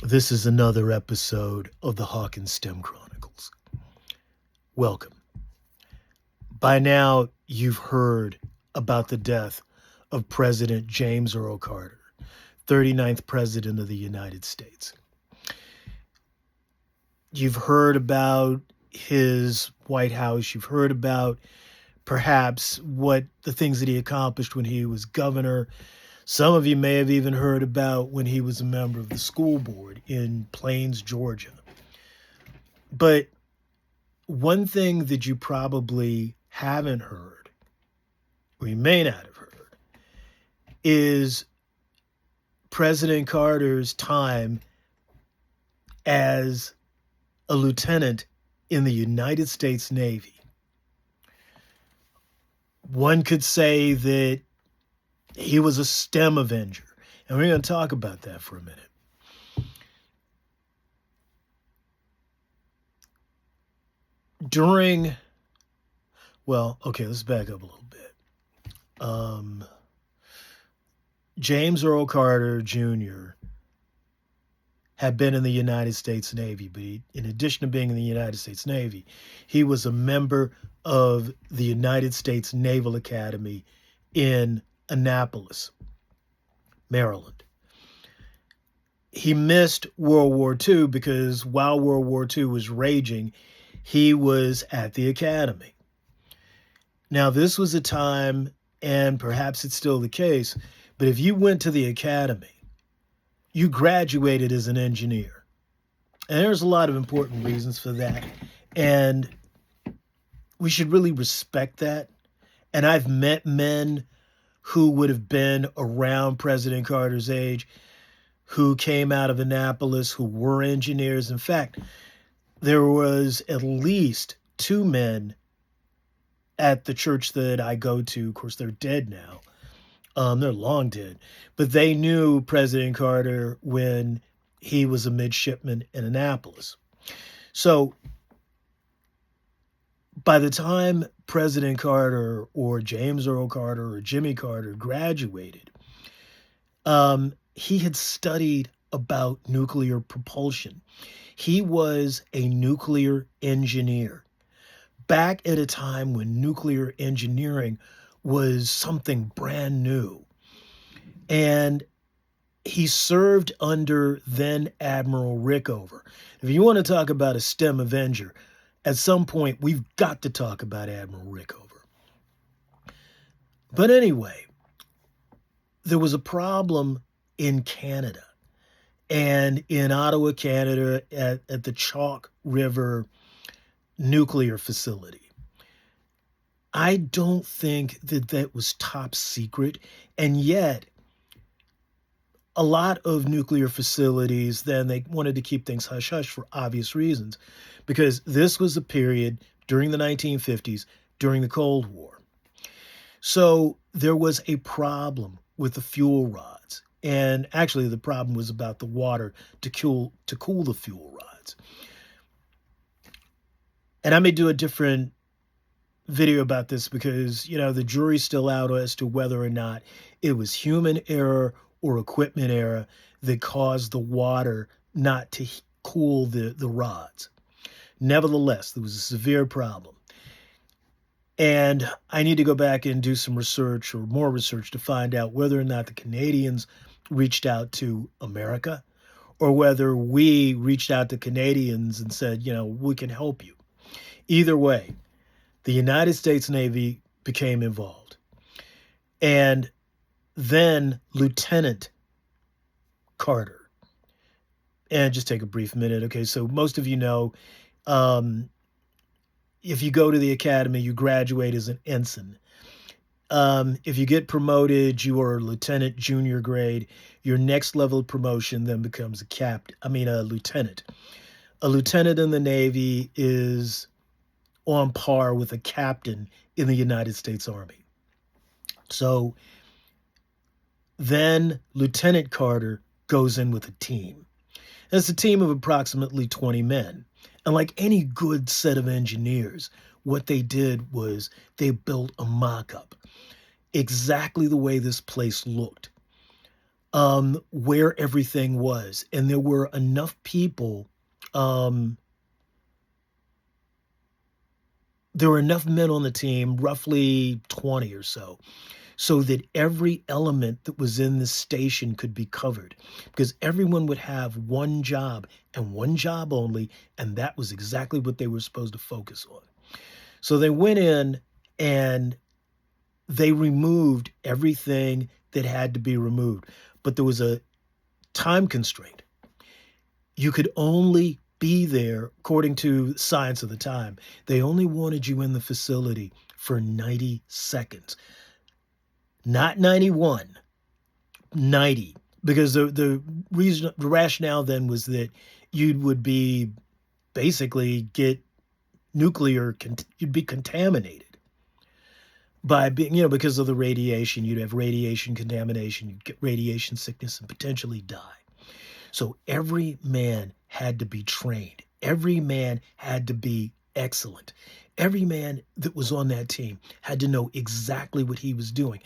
This is another episode of the Hawkins STEM Chronicles. Welcome. By now, you've heard about the death of President James Earl Carter, 39th President of the United States. You've heard about his White House. You've heard about perhaps what the things that he accomplished when he was governor. Some of you may have even heard about when he was a member of the school board in Plains, Georgia. But one thing that you probably haven't heard, or you may not have heard, is President Carter's time as a lieutenant in the United States Navy. One could say that he was a STEM Avenger, and we're going to talk about that for a minute. Let's back up a little bit. James Earl Carter Jr. had been in the United States Navy, but in addition to being in the United States Navy, he was a member of the United States Naval Academy in Annapolis, Maryland. He missed World War II because while World War II was raging, he was at the academy. Now, this was a time, and perhaps it's still the case, but if you went to the academy, you graduated as an engineer. And there's a lot of important reasons for that. And we should really respect that. And I've met men who would have been around President Carter's age, who came out of Annapolis, who were engineers. In fact, there was at least two men at the church that I go to. Of course, they're dead now. They're long dead. But they knew President Carter when he was a midshipman in Annapolis. So by the time President Carter or James Earl Carter or Jimmy Carter graduated, he had studied about nuclear propulsion. He was a nuclear engineer back at a time when nuclear engineering was something brand new. And he served under then Admiral Rickover. If you want to talk about a STEM Avenger, at some point, we've got to talk about Admiral Rickover. But anyway, there was a problem in Canada and in Ottawa, Canada, at the Chalk River nuclear facility. I don't think that was top secret, and yet a lot of nuclear facilities, then they wanted to keep things hush-hush for obvious reasons, because this was a period during the 1950s, during the Cold War. So there was a problem with the fuel rods. And actually, the problem was about the water to cool the fuel rods. And I may do a different video about this because, the jury's still out as to whether or not it was human error or equipment error that caused the water not to cool the rods. Nevertheless, there was a severe problem. And I need to go back and do some research or more research to find out whether or not the Canadians reached out to America or whether we reached out to Canadians and said, we can help you. Either way, the United States Navy became involved. And then Lieutenant Carter, and just take a brief minute. Okay, so most of you know, if you go to the academy, you graduate as an ensign. If you get promoted, you are a lieutenant, junior grade. Your next level of promotion then becomes a lieutenant. A lieutenant in the Navy is on par with a captain in the United States Army. So then Lieutenant Carter goes in with a team. And it's a team of approximately 20 men. And like any good set of engineers, what they did was they built a mock-up, exactly the way this place looked. where everything was. And there were enough people, um, there were enough men on the team, roughly 20 or so that every element that was in the station could be covered because everyone would have one job and one job only, and that was exactly what they were supposed to focus on. So they went in and they removed everything that had to be removed, but there was a time constraint. You could only be there, according to science of the time. They only wanted you in the facility for 90 seconds, not 91, 90. Because the reason, the rationale then was that you would be basically get you'd be contaminated by being, because of the radiation. You'd have radiation contamination, you'd get radiation sickness and potentially die. So every man had to be trained. Every man had to be excellent. Every man that was on that team had to know exactly what he was doing.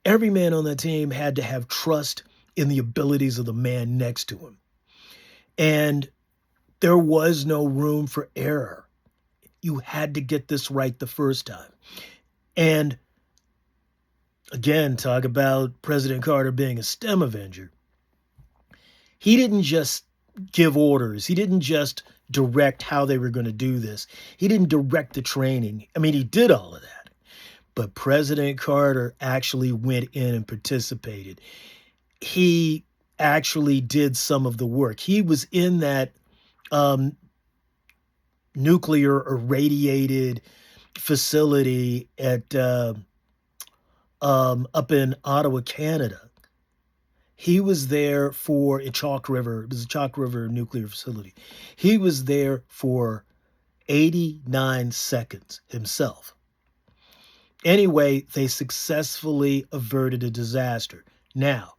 Every man on that team had to have trust in the abilities of the man next to him. And there was no room for error. You had to get this right the first time. And again, talk about President Carter being a STEM Avenger. He didn't just give orders. He didn't just direct how they were going to do this. He didn't direct the training. I mean, he did all of that. But President Carter actually went in and participated. He actually did some of the work. He was in that nuclear irradiated facility at up in Ottawa, Canada. He was there for a Chalk River. It was a Chalk River nuclear facility. He was there for 89 seconds himself. Anyway, they successfully averted a disaster. Now,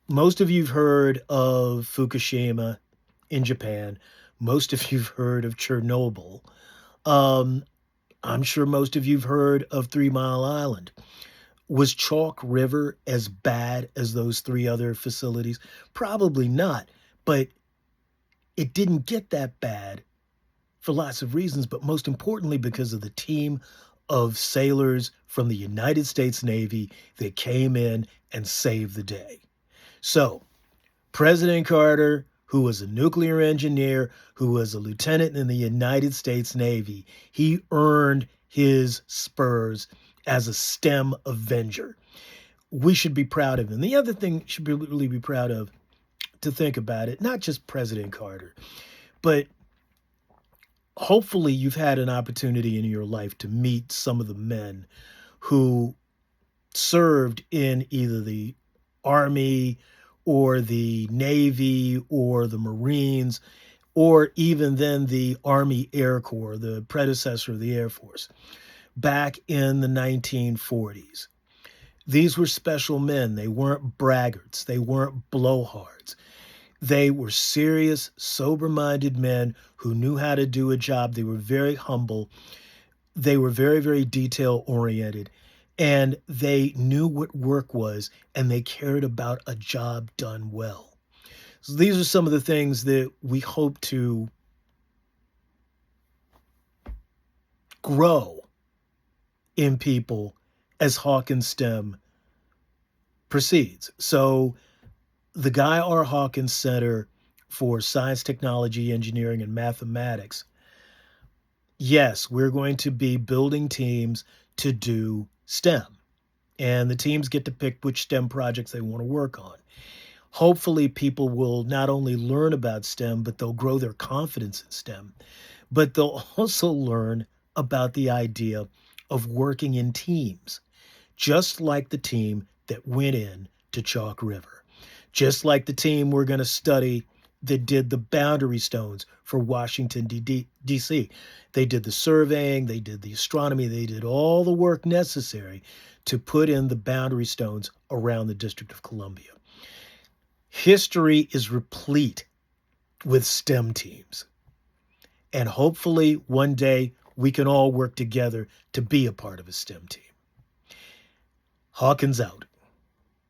most of you've heard of Fukushima in Japan. Most of you've heard of Chernobyl. I'm sure most of you've heard of 3 Mile Island. Was Chalk River as bad as those 3 other facilities? Probably not, but it didn't get that bad for lots of reasons, but most importantly because of the team of sailors from the United States Navy that came in and saved the day. So, President Carter, who was a nuclear engineer, who was a lieutenant in the United States Navy, he earned his spurs as a STEM Avenger. We should be proud of him. The other thing you should really be proud of, to think about it, not just President Carter, but hopefully you've had an opportunity in your life to meet some of the men who served in either the Army or the Navy or the Marines, or even then the Army Air Corps, the predecessor of the Air Force, back in the 1940s. These were special men. They weren't braggarts. They weren't blowhards. They were serious, sober-minded men who knew how to do a job. They were very humble. They were very, very detail-oriented. And they knew what work was, and they cared about a job done well. So these are some of the things that we hope to grow in people as Hawkins STEM proceeds. So the Guy R. Hawkins Center for Science, Technology, Engineering, and Mathematics, yes, we're going to be building teams to do STEM. And the teams get to pick which STEM projects they want to work on. Hopefully, people will not only learn about STEM, but they'll grow their confidence in STEM. But they'll also learn about the idea of working in teams, just like the team that went in to Chalk River, just like the team we're going to study that did the boundary stones for Washington, D.C. They did the surveying, they did the astronomy, they did all the work necessary to put in the boundary stones around the District of Columbia. History is replete with STEM teams. And hopefully one day we can all work together to be a part of a STEM team. Hawkins out.